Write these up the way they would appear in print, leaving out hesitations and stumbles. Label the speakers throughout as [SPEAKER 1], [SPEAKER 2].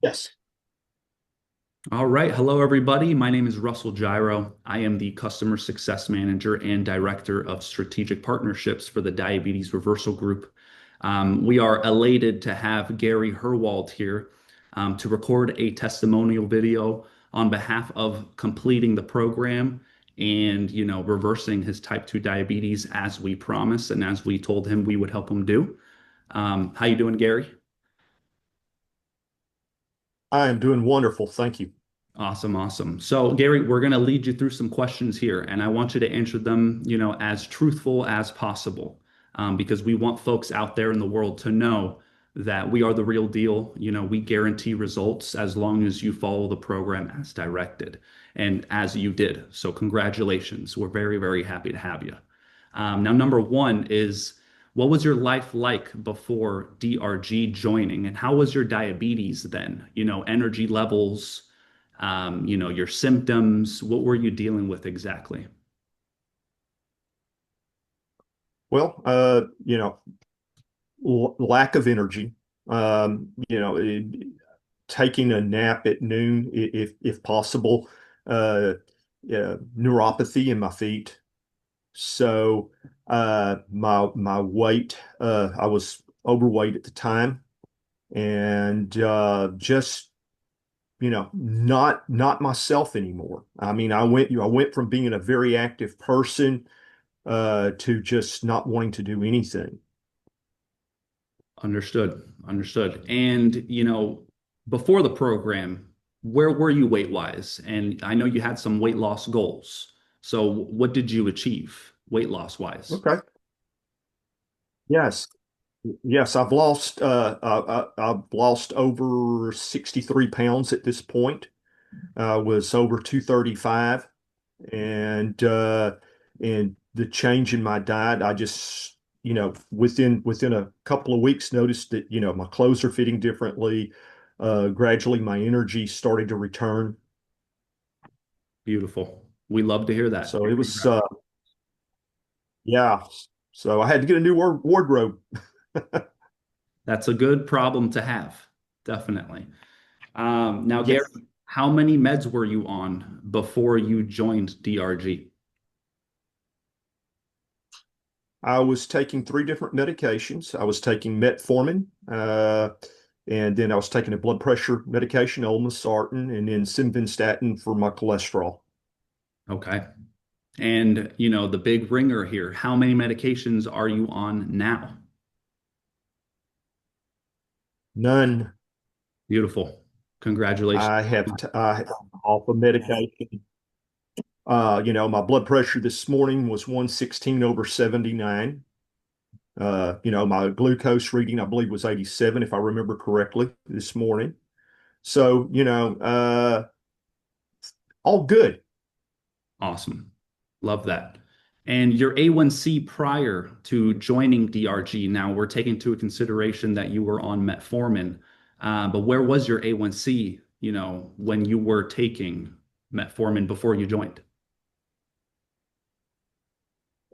[SPEAKER 1] Yes.
[SPEAKER 2] All right. Hello, everybody. My name is Russell Gyro. I am the Customer Success Manager and Director of Strategic Partnerships for the Diabetes Reversal Group. We are elated to have Gary Herwald here to record a testimonial video on behalf of completing the program and, reversing his type 2 diabetes as we promised and as we told him we would help him do. How you doing, Gary?
[SPEAKER 1] I am doing wonderful. Thank you.
[SPEAKER 2] Awesome, awesome. So, Gary, we're going to lead you through some questions here, and I want you to answer them, as truthful as possible, because we want folks out there in the world to know that we are the real deal. We guarantee results as long as you follow the program as directed and as you did. So, congratulations. We're very, very happy to have you. Now, number one is, what was your life like before DRG joining, and how was your diabetes then? Energy levels, your symptoms. What were you dealing with exactly?
[SPEAKER 1] Well, lack of energy, um, you know, it, taking a nap at noon, if possible, uh, neuropathy in my feet. So, my weight, I was overweight at the time, and just not myself anymore. I mean, I went from being a very active person to just not wanting to do anything.
[SPEAKER 2] Understood. Understood. And, before the program, where were you weight wise? And I know you had some weight loss goals. So what did you achieve weight loss wise?
[SPEAKER 1] Okay. Yes. Yes, I've lost over 63 pounds at this point. Was over 235, and the change in my diet, I just, within a couple of weeks noticed that, my clothes are fitting differently. Gradually my energy started to return.
[SPEAKER 2] Beautiful. We love to hear that.
[SPEAKER 1] So it was yeah. So I had to get a new wardrobe.
[SPEAKER 2] That's a good problem to have. Definitely. Now, Gary,
[SPEAKER 1] Yes.
[SPEAKER 2] how many meds were you on before you joined DRG?
[SPEAKER 1] I was taking three different medications. I was taking metformin, and then I was taking a blood pressure medication, olmesartan, and then simvastatin for my cholesterol.
[SPEAKER 2] Okay. And, the big ringer here, how many medications are you on now?
[SPEAKER 1] None.
[SPEAKER 2] Beautiful. Congratulations.
[SPEAKER 1] I have off of medication. My blood pressure this morning was 116 over 79. My glucose reading, I believe, was 87, if I remember correctly, this morning. So, all good.
[SPEAKER 2] Awesome. Love that. And your A1C prior to joining DRG, now we're taking into consideration that you were on metformin, but where was your A1C, when you were taking metformin before you joined?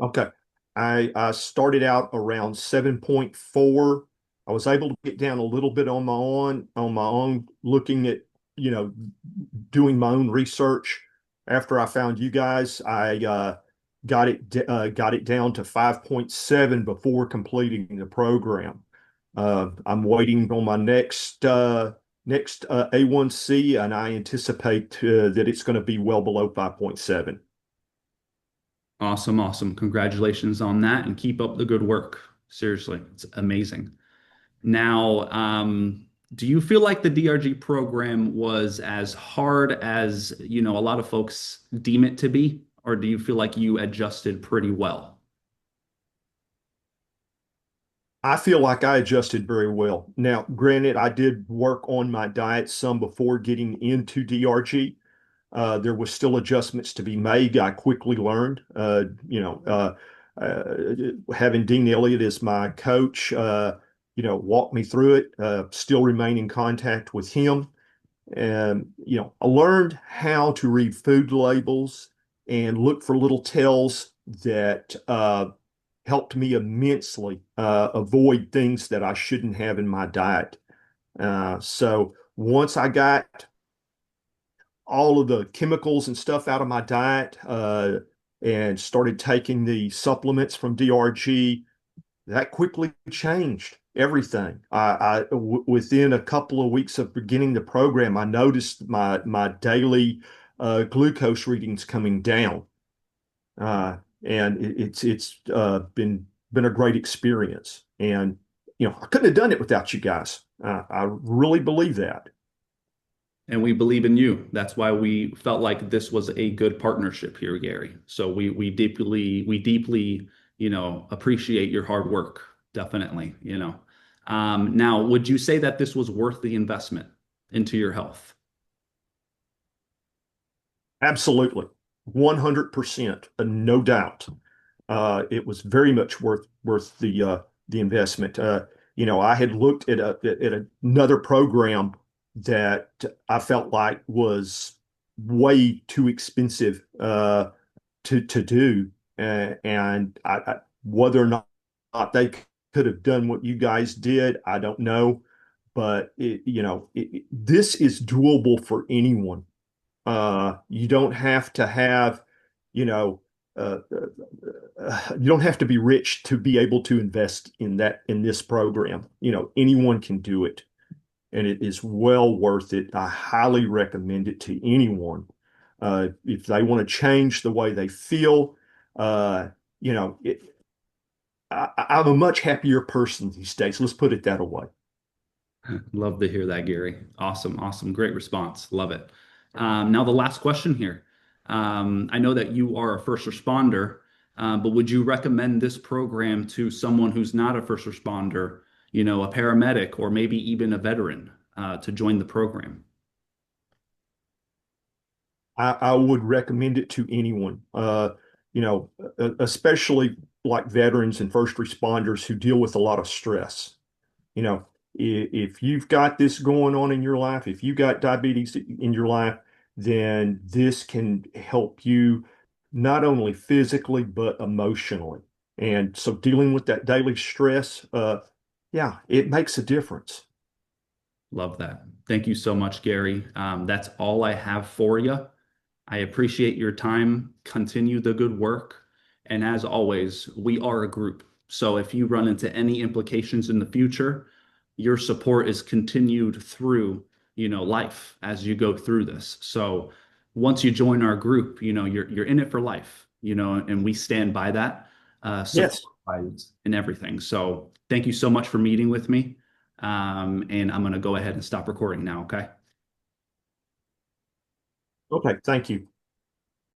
[SPEAKER 1] Okay. I started out around 7.4. I was able to get down a little bit on my own, looking at, you know, doing my own research. After I found you guys, I got it down to 5.7 before completing the program. I'm waiting on my next A1C, and I anticipate that it's going to be well below 5.7.
[SPEAKER 2] Awesome, awesome. Congratulations on that and keep up the good work. Seriously, it's amazing. Now, do you feel like the DRG program was as hard as, a lot of folks deem it to be, or do you feel like you adjusted pretty well?
[SPEAKER 1] I feel like I adjusted very well. Now, granted, I did work on my diet some before getting into DRG. There was still adjustments to be made. I quickly learned, having Dean Elliott as my coach, walk me through it, still remain in contact with him. And, I learned how to read food labels and look for little tells that helped me immensely avoid things that I shouldn't have in my diet. So once I got all of the chemicals and stuff out of my diet, and started taking the supplements from DRG, that quickly changed everything. Within a couple of weeks of beginning the program, I noticed my daily glucose readings coming down, and it's been a great experience. And I couldn't have done it without you guys. I really believe that.
[SPEAKER 2] And we believe in you. That's why we felt like this was a good partnership here, Gary. So we deeply, appreciate your hard work. Definitely. Now, would you say that this was worth the investment into your health?
[SPEAKER 1] Absolutely, 100%, no doubt. It was very much worth the investment. I had looked at another program that I felt like was way too expensive to do, and whether or not they could have done what you guys did, I don't know. But this is doable for anyone. You don't have to have, you know, you don't have to be rich to be able to invest in this program. Anyone can do it, and it is well worth it. I highly recommend it to anyone. If they want to change the way they feel, uh, you know, it, I'm a much happier person these days. Let's put it that way.
[SPEAKER 2] Love to hear that, Gary. Awesome, awesome. Great response. Love it. Now, the last question here. I know that you are a first responder, but would you recommend this program to someone who's not a first responder, a paramedic, or maybe even a veteran, to join the program?
[SPEAKER 1] I would recommend it to anyone, especially like veterans and first responders who deal with a lot of stress. If you've got this going on in your life, if you've got diabetes in your life, then this can help you not only physically, but emotionally. And so dealing with that daily stress, yeah, it makes a difference.
[SPEAKER 2] Love that. Thank you so much, Gary. That's all I have for you. I appreciate your time. Continue the good work. And as always, we are a group. So if you run into any implications in the future, your support is continued through, life as you go through this. So once you join our group, you're in it for life, and we stand by that,
[SPEAKER 1] Yes.
[SPEAKER 2] support-wise and everything. So thank you so much for meeting with me. And I'm going to go ahead and stop recording now, okay?
[SPEAKER 1] Okay. Thank you.